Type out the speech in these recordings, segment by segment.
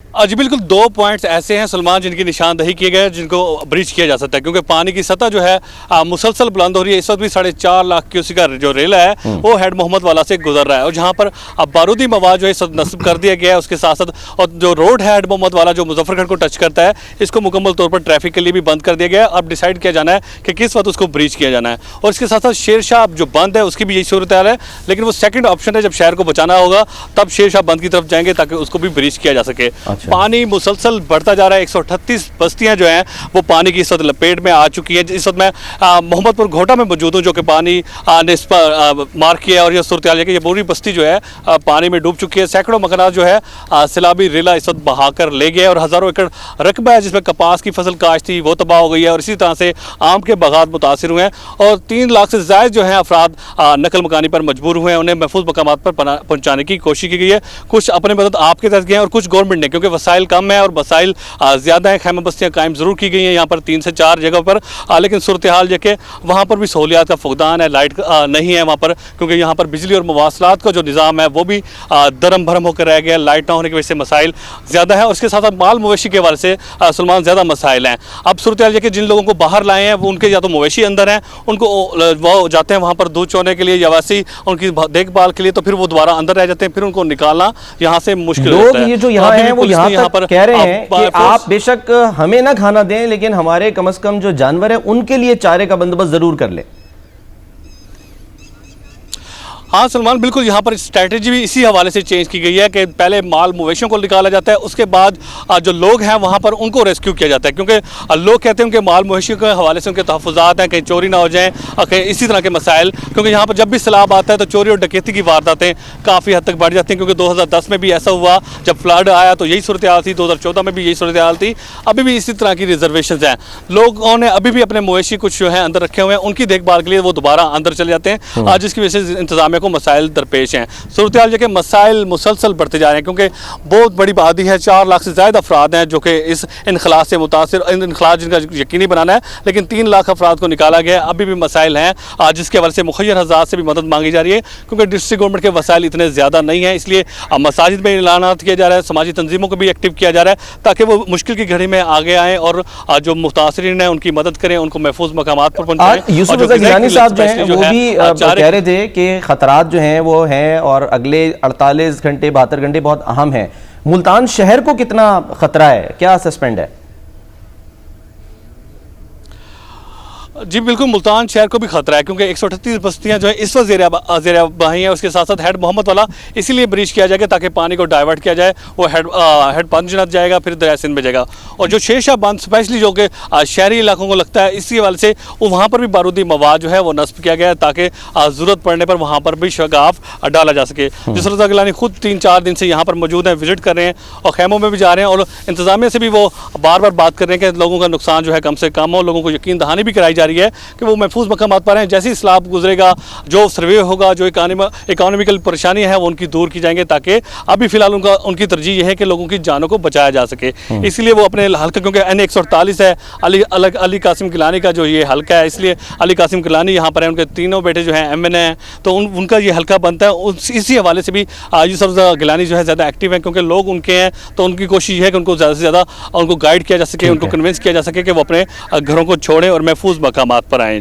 जी बिल्कुल, 2 पॉइंट्स ऐसे हैं सलमान जिनकी निशानदही किए गए जिनको ब्रीच किया जा सकता है, क्योंकि पानी की सतह जो है मुसलसल बुलंद हो रही है। इस वक्त भी 4.5 लाख क्यूसेक का जो रेला है वो हेड मोहम्मद वाला से गुजर रहा है, और जहाँ पर बारूदी मवाद जो है नस्ब कर दिया गया है। उसके साथ साथ और जो रोड है हेड मोहम्मद वाला जो मुजफ्फरगढ़ को टच करता है, इसको मुकम्मल तौर पर ट्रैफिक के लिए भी बंद कर दिया गया है। अब डिसाइड किया जाना है कि किस वक्त उसको ब्रीच किया जाना है। और इसके साथ साथ शेरशाह जो बंद है उसकी भी यही सूरत हाल है, लेकिन वो सेकंड ऑप्शन है, जब शहर को बचाना होगा तब शेरशाह बंद की तरफ जाएंगे ताकि उसको भी ब्रीच किया जा सके। पानी मुसलसल बढ़ता जा रहा है। 138 बस्तियां जो हैं वो पानी की इस वक्त लपेट में आ चुकी हैं। इस वक्त मैं मोहम्मदपुर घोटा में मौजूद हूँ, जो कि पानी ने इस पर मार किया, और ये सूरत हाल है कि ये पूरी बस्ती जो है पानी में डूब चुकी है। सैकड़ों मकानात जो है सैलाबी रेला इस वक्त बहाकर ले गया है, और हज़ारों एकड़ रकबा है जिसमें कपास की फसल काश्त थी वो तबाह हो गई है, और इसी तरह से आम के बागात मुतासिर हुए हैं। और 3 लाख से ज़ायद जो हैं अफराद नकल मकानी पर मजबूर हुए हैं। उन्हें महफूज मकामात पर पहुँचाने की कोशिश की गई है। कुछ अपने मदद आपके तहत गए हैं और कुछ गवर्नमेंट ने, क्योंकि वसाइल कम है और वसाइल ज़्यादा है। खैमा बस्तियाँ कायम ज़रूर की गई हैं यहाँ पर 3 से 4 जगह पर, लेकिन सूरत हाल जो कि वहाँ पर भी सहूलियात का फुकदान है। लाइट नहीं है वहाँ पर, क्योंकि यहाँ पर बिजली और मवासलात का जो निज़ाम है वो भी दरम भरम होकर रह गया। लाइट ना होने की वजह से मसाइल ज़्यादा है, और उसके साथ साथ माल मवेशी के हवाले से सलमान ज़्यादा मसाइल हैं। अब सूरत हाल कि जिन लोगों को बाहर लाए हैं वो उनके या तो मवेशी अंदर हैं, उनको वो जाते हैं वहाँ पर दूध चोने के लिए या वैसे उनकी देखभाल के लिए, तो फिर वो दोबारा अंदर रह जाते हैं, फिर उनको निकालना यहाँ से मुश्किल होता है। ये जो यहाँ है वो यहाँ पर कह रहे हैं कि आप बेशक हमें ना खाना दें, लेकिन हमारे कम से कम जो जानवर है उनके लिए चारे का बंदोबस्त जरूर कर लें। हाँ सलमान, बिल्कुल यहाँ पर स्ट्रैटेजी भी इसी हवाले से चेंज की गई है कि पहले माल मवेशियों को निकाला जाता है, उसके बाद जो लोग हैं वहाँ पर उनको रेस्क्यू किया जाता है, क्योंकि लोग कहते हैं कि माल मवेशियों के हवाले से उनके तहफ़्फ़ुज़ात हैं, कहीं चोरी ना हो जाएँ, कहीं इसी तरह के मसाइल। क्योंकि यहाँ पर जब भी सैलाब आता है तो चोरी और डकैती की वारदातें काफ़ी हद तक बढ़ जाती हैं, क्योंकि 2010 में भी ऐसा हुआ, जब फ्लड आया तो यही सूरत हाल थी, 2014 में भी यही सूरत हाल थी। अभी भी इसी तरह की रिजर्वेशन हैं। लोगों ने अभी भी अपने मवेशी कुछ जो है अंदर रखे हुए हैं, उनकी देखभाल के लिए वो दोबारा अंदर चले जाते हैं, जिसकी वजह से इंतजामिया को मसाइल दरपेश हैं। सूरत हाल जो कि मसाइल मुसलसल बढ़ते जा रहे हैं, क्योंकि बहुत बड़ी आबादी है, 4 लाख से ज़्यादा अफराद हैं जो कि इस इनखला से मुतासिर, इनखला जिनका यकीनी बनाना है, लेकिन 3 लाख अफराद को निकाला गया है। अभी भी मसाइल हैं जिसके हवाले से मुखय्यर हज़ात से भी मदद मांगी जा रही है, क्योंकि डिस्ट्रिक्ट गवर्नमेंट के वसाइल इतने ज़्यादा नहीं हैं। इसलिए मसाजिद में ऐलानात किया जा रहा है, समाजी तंजीमों को भी एक्टिव किया जा रहा है, ताकि वो मुश्किल की घड़ी में आगे आएँ और जो मुतासिरीन हैं उनकी मदद करें, उनको महफूज मकामात पर पहुँचाएं। यूसुफ गिलानी साहब जो हैं वो भी कह रहे थे कि खतरात जो हैं वो हैं, और अगले 48 घंटे 72 घंटे बहुत अहम है। मुल्तान शहर को कितना खतरा है, क्या असेसमेंट है? जी बिल्कुल, मुल्तान शहर को भी खतरा है, क्योंकि 138 बस्तियां जो है इस वक्त ज़ेर बहाई हैं। उसके साथ साथ हेड मोहम्मद वाला इसीलिए ब्रीच किया जाएगा ताकि पानी को डाइवर्ट किया जाए, वो हेड पंजनत जाएगा, फिर दरिया सिंध में जाएगा। और जो शेरशाह बांध स्पेशली जो कि शहरी इलाकों को लगता है, इसी हवाले से वो वहाँ पर भी बारूदी मवाद जो है वो नस्ब किया गया है, ताकि ज़रूरत पड़ने पर वहाँ पर भी शगाफ डाला जा सके। जिस गिलानी खुद 3-4 दिन से यहाँ पर मौजूद हैं, विजिट कर रहे हैं और खैमों में भी जा रहे हैं, और इंतजामिया से भी वो बार बार बात कर रहे हैं कि लोगों का नुकसान जो है कम से कम हो, लोगों को यकीन दहानी भी कराई जा रही है कि वो महफूज मकामात पर हैं। जैसे ही सैलाब गुजरेगा, जो सर्वे होगा, जो इकोनॉमिकल परेशानी है वो उनकी दूर की जाएंगे, ताकि अभी फिलहाल उनकी तरजीह ये है कि लोगों की जानों को बचाया जा सके। इसलिए वो अपने हल्का, क्योंकि N148 है अली कासिम गिलानी का जो ये हल्का है, इसलिए अली कासिम गिलानी यहाँ पर है, उनके तीनों बेटे जो हैं MN हैं, तो उनका ये हल्का बनता है। इसी हवाले से भी यूसुफ गिलानी जो है ज़्यादा एक्टिव है, क्योंकि लोग उनके हैं, तो उनकी कोशिश है कि उनको ज़्यादा से ज़्यादा उनको गाइड किया जा सके, उनको कन्विंस किया जा सके कि वो अपने घरों को छोड़ें और महफूज मकामात पर आएँ।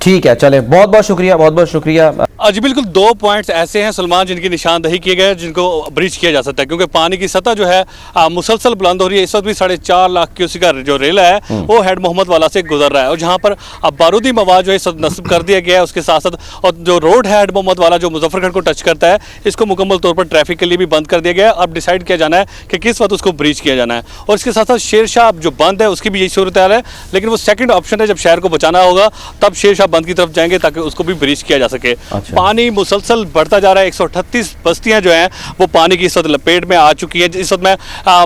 ठीक है, चले, बहुत बहुत शुक्रिया, बहुत बहुत शुक्रिया। जी बिल्कुल, 2 पॉइंट्स ऐसे हैं सलमान जिनकी निशानदही किए गए जिनको ब्रीच किया जा सकता है, क्योंकि पानी की सतह जो है मुसलसल बुलंद हो रही है। इस वक्त भी 4.5 लाख क्यूसेक का जो रेला है वो हेड मोहम्मद वाला से गुजर रहा है, और जहाँ पर बारूदी मवाद जो है नस्ब कर दिया गया है। उसके साथ साथ और जो रोड है हेड मोहम्मद वाला जो मुजफ्फरगढ़ को टच करता है, इसको मुकम्मल तौर पर ट्रैफिक के लिए भी बंद कर दिया गया है। अब डिसाइड किया जाना है कि किस वक्त उसको ब्रीच किया जाना है। और इसके साथ साथ शेरशाह जो बंद है उसकी भी यही सूरत हाल है, लेकिन वो सेकंड ऑप्शन है, जब शहर को बचाना होगा तब शेरशाह बंद की तरफ जाएंगे ताकि उसको भी ब्रीच किया जा सके। पानी मुसलसल बढ़ता जा रहा है। 138 बस्तियां जो हैं वो पानी की इस वक्त लपेट में आ चुकी हैं। इस वक्त मैं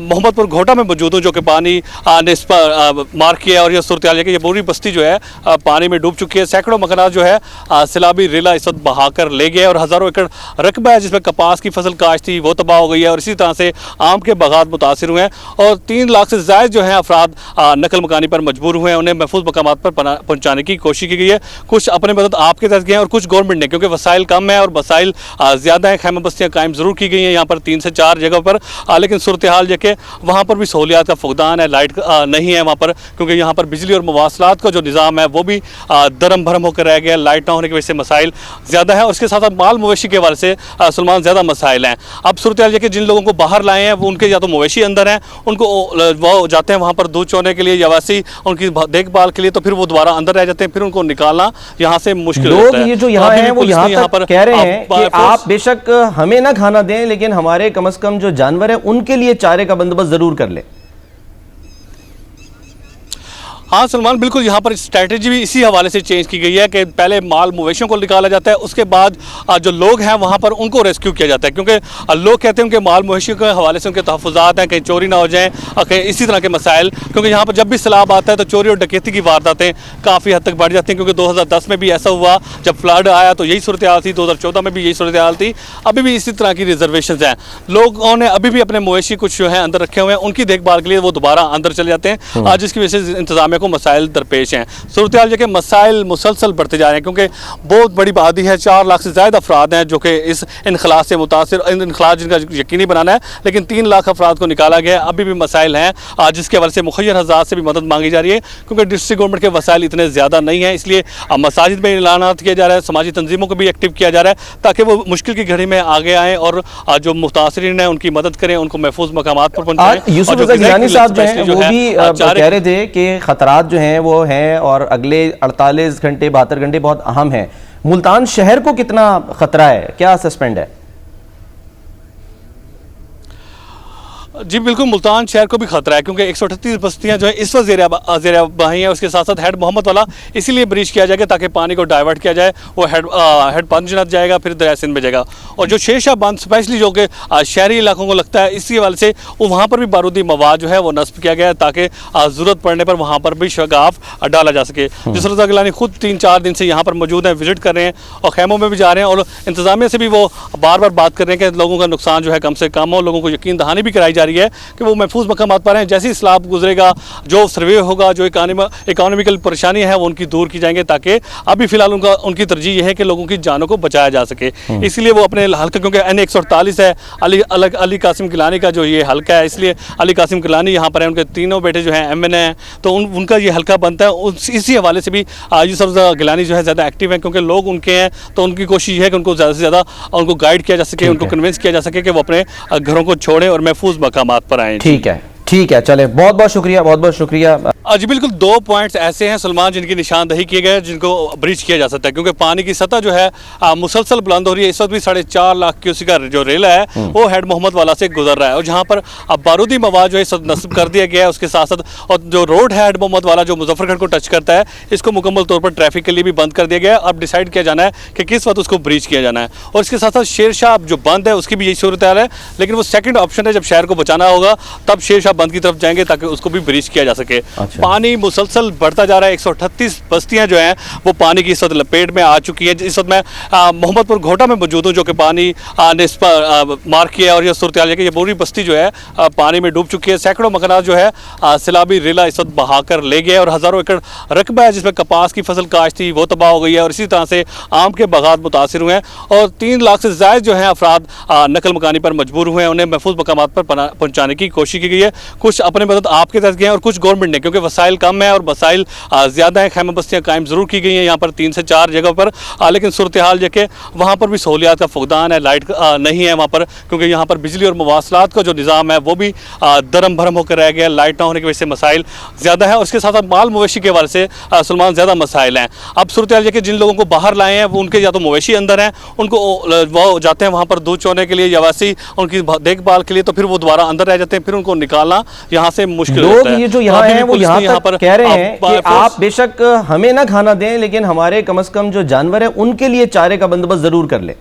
मोहम्मदपुर घोटा में मौजूद हूँ, जो कि पानी ने इस पर मार किया, और ये सूरत हाल है कि ये पूरी बस्ती जो है पानी में डूब चुकी है। सैकड़ों मकानात जो है सैलाबी रेला इस वक्त बहाकर ले गया है, और हज़ारों एकड़ रकबा है जिसमें कपास की फसल काश्त थी वो तबाह हो गई है, और इसी तरह से आम के बागात मुतासिर हुए हैं। और 3 लाख से ज़ायद जो हैं अफराद नकल मकानी पर मजबूर हुए हैं, उन्हें महफूज मकामात पर पहुँचाने की कोशिश की गई है। कुछ अपने मदद आपके तहत किए हैं और कुछ गवर्नमेंट ने, क्योंकि वसाइल कम है और वसाइल ज़्यादा है। खैमा बस्तियाँ कायम ज़रूर की गई हैं यहाँ पर 3 से 4 जगह पर, लेकिन सूरत हाल देखे वहाँ पर भी सहूलियात का फुकदान है, लाइट नहीं है वहाँ पर, क्योंकि यहाँ पर बिजली और मवासलात का जो निज़ाम है वो भी दरम भरम होकर रह गया। लाइट ना होने की वजह से मसाइल ज़्यादा है और उसके साथ साथ माल मवेशी के हवाले से सलमान ज़्यादा मसाइल हैं। अब सूरत हाल कि जिन लोगों को बाहर लाए हैं वो उनके या तो मवेशी अंदर हैं, उनको वो जाते हैं वहाँ पर दूध चोने के लिए या वैसे उनकी देखभाल के लिए, तो फिर वो दोबारा अंदर रह जाते हैं, फिर उनको निकालना यहाँ से मुश्किल होता है। लोग ये जो यहाँ हैं वो यहाँ पर कह रहे हैं कि आप बेशक हमें ना खाना दें, लेकिन हमारे कम से कम जो जानवर हैं उनके लिए चारे का बंदोबस्त जरूर कर लें। हाँ सलमान, बिल्कुल यहाँ पर स्ट्रैटेजी भी इसी हवाले से चेंज की गई है कि पहले माल मवेशियों को निकाला जाता है, उसके बाद जो लोग हैं वहाँ पर उनको रेस्क्यू किया जाता है, क्योंकि लोग कहते हैं कि माल मवेशियों के हवाले से उनके तहफ़्फ़ुज़ात हैं, कहीं चोरी ना हो जाएँ, कहीं इसी तरह के मसाइल, क्योंकि यहाँ पर जब भी सैलाब आता है तो चोरी और डकैती की वारदातें काफ़ी हद तक बढ़ जाती हैं। क्योंकि 2010 में भी ऐसा हुआ, जब फ्लड आया तो यही सूरत हाल थी, 2014 में भी यही सूरत हाल थी, अभी भी इसी तरह की रिजर्वेशन हैं। लोगों ने अभी भी अपने मवेशी कुछ जो है अंदर रखे हुए हैं, उनकी देखभाल के लिए वो दोबारा अंदर चले जाते हैं, जिसकी वजह से इंतजामिया को मसाइल दरपेश हैं। सूरत हाल के मसाइल मुसलसल बढ़ते जा रहे हैं, क्योंकि बहुत बड़ी आबादी है, 4 लाख से ज़्यादा अफराद हैं जो कि इस इनखला से मुतासिर, इनखला जिनका यकीनी बनाना है, लेकिन 3 लाख अफराद को निकाला गया है। अभी भी मसाइल हैं, जिसके वजह से मुखय्यर हज़ात से भी मदद मांगी जा रही है, क्योंकि डिस्ट्रिक्ट गवर्नमेंट के वसाइल इतने ज़्यादा नहीं हैं। इसलिए मसाजिद में ऐलानात किया जा रहा है, समाजी तंजीमों को भी एक्टिव किया जा रहा है, ताकि वो मुश्किल की घड़ी में आगे आएँ और जो मुतासरीन हैं उनकी मदद करें, उनको महफूज मकामात पर पहुँचाएं। यूसुफ रज़ा गिलानी साहब जो हैं वो भी कह रहे थे कि खतरात जो हैं वो हैं और अगले 48 घंटे 72 घंटे बहुत अहम है। मुल्तान शहर को कितना खतरा है, क्या सस्पेंड है? जी बिल्कुल, मुल्तान शहर को भी खतरा है, क्योंकि 138 बस्तियां जो है इस वक्त ज़ेर आबाही हैं। उसके साथ साथ हेड मोहम्मद वाला इसीलिए ब्रीच किया जाएगा ताकि पानी को डाइवर्ट किया जाए, वो हेड पंजनत जाएगा, फिर दरिया सिंध में जाएगा। और जो शेरशाह बंद स्पेशली जो कि शहरी इलाकों को लगता है, इसी हवाले से वो वहाँ पर भी बारूदी मवाद जो है वो नस्ब किया गया है, ताकि ज़रूरत पड़ने पर वहाँ पर भी शगाफ डाला जा सके। जिस रज़ा गिलानी खुद 3-4 दिन से यहाँ पर मौजूद हैं, विजिट कर रहे हैं और खैमों में भी जा रहे हैं, और इंतज़ामिया से भी वो बार बार बात कर रहे हैं कि लोगों का नुकसान जो है कम से कम हो, लोगों को यकीन दहानी भी कराई जा रही है कि वो महफूज मकामात पर हैं। जैसे ही सैलाब गुजरेगा, जो सर्वे होगा, जो इकोनॉमिकल परेशानी है वो उनकी दूर की जाएंगे, ताकि अभी फिलहाल उनकी तरजीह यह है कि लोगों की जानों को बचाया जा सके। इसलिए वो अपने हल्का, क्योंकि N148 है अली कासिम गिलानी का जो ये हल्का है, इसलिए अली कासिम गिलानी यहाँ पर है, उनके तीनों बेटे जो हैं MNA हैं, तो उनका ये हल्का बनता है। इसी हवाले से भी यूसुफ रज़ा गिलानी जो है ज़्यादा एक्टिव है, क्योंकि लोग उनके हैं, तो उनकी कोशिश है कि उनको ज़्यादा से ज़्यादा उनको गाइड किया जा सके, उनको कन्विंस किया जा सके कि वो अपने घरों को छोड़ें और महफूज मकामात पर आएँ। ठीक है, चले, बहुत बहुत शुक्रिया, बहुत बहुत शुक्रिया। जी बिल्कुल, 2 पॉइंट्स ऐसे हैं सलमान जिनकी निशानदही किए गए, जिनको ब्रीच किया जा सकता है, क्योंकि पानी की सतह जो है मुसलसल बुलंद हो रही है। इस वक्त भी 4.5 लाख क्यूसेक का जो रेला है वो हेड मोहम्मद वाला से गुजर रहा है, और जहाँ पर अब बारूदी मवाद जो है सब नस्ब कर दिया गया है। उसके साथ साथ और जो रोड है हेड मोहम्मद वाला जो मुजफ्फरगढ़ को टच करता है, इसको मुकम्मल तौर पर ट्रैफिक के लिए भी बंद कर दिया गया है। अब डिसाइड किया जाना है कि किस वक्त उसको ब्रीच किया जाना है। और इसके साथ साथ शेरशाह जो बंद है उसकी भी यही सूरत हाल है, लेकिन वो सेकंड ऑप्शन है, जब शहर को बचाना होगा तब शेरशाह बंद की तरफ जाएंगे ताकि उसको भी ब्रीच किया जा सके। पानी मुसलसल बढ़ता जा रहा है, 138 बस्तियां जो हैं वो पानी की इस वक्त लपेट में आ चुकी हैं। इस वक्त मैं मोहम्मदपुर घोटा में मौजूद हूँ, जो कि पानी ने मार किया है, और यह सूरत हाल है कि ये पूरी बस्ती जो है पानी में डूब चुकी है। सैकड़ों मकानात जो है सैलाबी रेला इस वक्त बहाकर ले गया है, और हज़ारों एकड़ रकबा है जिसमें कपास की फसल काश्त थी वो तबाह हो गई है, और इसी तरह से आम के बागात मुतासिर हुए हैं, और 3 लाख से ज़्यादा जो हैं अफराद नकल मकानी पर मजबूर हुए हैं। उन्हें महफूज मकामात पर पहुँचाने की कोशिश की गई है। कुछ अपने मदद आपके तहत किए हैं और कुछ गवर्नमेंट ने, क्योंकि वसाइल कम है और वसाइल ज़्यादा हैं। खैमा बस्तियाँ कायम ज़रूर की गई हैं यहाँ पर 3 से 4 जगह पर, लेकिन सूरत हाल देखे वहाँ पर भी सहूलियात का फुकदान है, लाइट नहीं है वहाँ पर, क्योंकि यहाँ पर बिजली और मवासलात का जो निज़ाम है वो भी दरम भरम होकर रह गया। लाइट ना होने की वजह से मसाइल ज़्यादा है, और उसके साथ साथ माल मवेशी के हवाले से सलमान ज़्यादा मसाइल हैं। अब सूरत हाल देखे जिन लोगों को बाहर लाए हैं वो उनके या तो मवेशी अंदर हैं, उनको वो जाते हैं वहाँ पर दूध चोने के लिए या वैसे उनकी देखभाल के लिए, तो फिर वो दोबारा अंदर रह जाते हैं, फिर उनको निकालना यहाँ से मुश्किल होता है। ये जो यहाँ है वो यहाँ पर कह रहे हैं कि आप बेशक हमें ना खाना दें, लेकिन हमारे कम से कम जो जानवर हैं उनके लिए चारे का बंदोबस्त जरूर कर लें।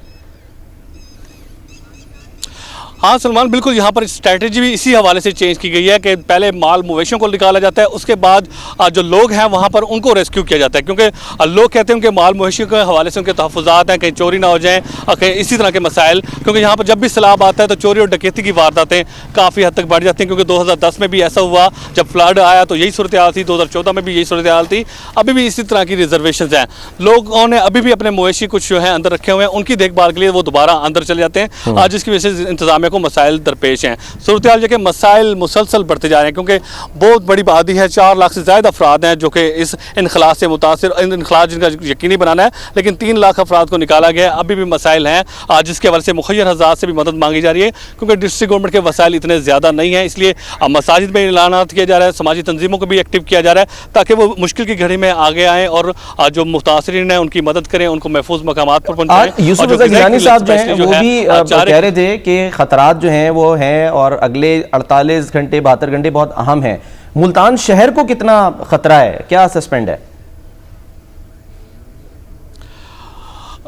हाँ सलमान, बिल्कुल यहाँ पर स्ट्रैटेजी भी इसी हवाले से चेंज की गई है कि पहले माल मवेशियों को निकाला जाता है, उसके बाद जो लोग हैं वहाँ पर उनको रेस्क्यू किया जाता है, क्योंकि लोग कहते हैं उनके माल मवेशियों के हवाले से उनके तहफ़्फ़ुज़ात हैं, कहीं चोरी ना हो जाएँ, कहीं इसी तरह के मसाइल, क्योंकि यहाँ पर जब भी सैलाब आता है तो चोरी और डकैती की वारदातें काफ़ी हद तक बढ़ जाती हैं, क्योंकि 2010 में भी ऐसा हुआ, जब फ्लड आया तो यही सूरत हाल थी, 2014 में भी यही सूरत हाल थी, अभी भी इसी तरह की रिजर्वेशन हैं। लोगों ने अभी भी अपने मवेशी कुछ जो है अंदर रखे हुए हैं, उनकी देखभाल के लिए वो दोबारा अंदर चले जाते हैं, जिसकी वजह से इंतजामिया को मसाइल दरपेश हैं। सूरत हाल के मसाइल मुसलसल बढ़ते जा रहे हैं, क्योंकि बहुत बड़ी आबादी है, 4 लाख से ज़्यादा अफराद हैं जो कि इस इनखलाज से मुतासिर, इनखलाज जिनका यकीनी बनाना है, लेकिन 3 लाख अफराद को निकाला गया है। अभी भी मसाइल हैं, जिसके हवाले से मुखय्यर हज़ात से भी मदद मांगी जा रही है, क्योंकि डिस्ट्रिक्ट गवर्नमेंट के वसाइल इतने ज़्यादा नहीं हैं, इसलिए मसाजिद में ऐलानात किया जा रहा है, समाजी तंजीमों को भी एक्टिव किया जा रहा है, ताकि वो मुश्किल की घड़ी में आगे आएँ और जो मुतासरीन हैं उनकी मदद करें, उनको महफूज मकामात पर पहुंचाएं। यूसुफ रज़ा गिलानी साहब जो हैं वो भी कह रहे थे कि खतरात जो हैं वो हैं और अगले 48 घंटे 72 घंटे बहुत अहम हैं। मुल्तान शहर को कितना खतरा है, क्या असेसमेंट है?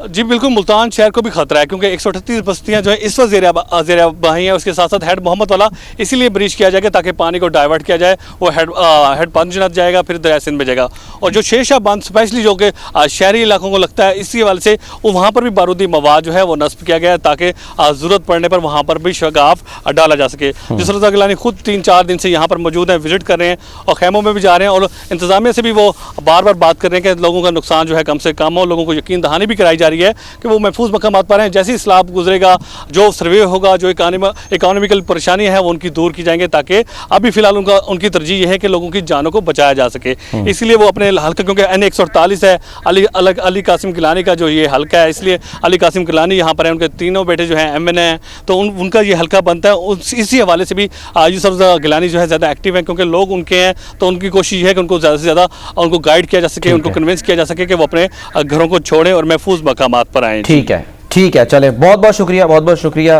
जी बिल्कुल, मुल्तान शहर को भी खतरा है, क्योंकि 138 बस्तियां जो है इस वक्त ज़ेर आबादी हैं, उसके साथ साथ हेड मोहम्मद वाला इसीलिए ब्रीच किया जाएगा ताकि पानी को डाइवर्ट किया जाए, वो हेड पंजनत जाएगा, फिर दरिया सिंध में जाएगा। और जो शेरशाह बांध स्पेशली जो कि शहरी इलाकों को लगता है, इसी हवाले से वो वहाँ पर भी बारूदी मवाद जो है वो नस्ब किया गया है, ताकि ज़रूरत पड़ने पर वहाँ पर भी शगाफ डाला जा सके। जिस रज़ा गिलानी खुद 3-4 दिन से यहाँ पर मौजूद हैं, विजिट कर रहे हैं और खैमों में भी जा रहे हैं, और इंतजामिया से भी वो बार बार बात कर रहे हैं कि लोगों का नुकसान जो है कम से कम हो, लोगों को यकीन दहानी भी कराई जा रही है कि वो महफूज मकामात पर हैं। जैसे ही सैलाब गुजरेगा, जो सर्वे होगा, जो इकोनॉमिकल परेशानी है वो उनकी दूर की जाएंगे, ताकि अभी फिलहाल उनकी तरजीह ये है कि लोगों की जानों को बचाया जा सके। इसलिए वो अपने हल्का, क्योंकि N148 है अली कासिम गिलानी का जो ये हल्का है, इसलिए अली कासिम गिलानी यहाँ पर है, उनके तीनों बेटे जो हैं MN हैं, तो उनका ये हल्का बनता है। इसी हवाले से भी यूसुफ रज़ा गिलानी जो है ज़्यादा एक्टिव हैं, क्योंकि लोग उनके हैं, तो उनकी कोशिश है कि उनको ज़्यादा से ज़्यादा उनको गाइड किया जा सके, उनको कन्विंस किया जा सके कि वो अपने घरों को छोड़ें और महफूज मकामात पर आएँ। ठीक है, चले, बहुत बहुत शुक्रिया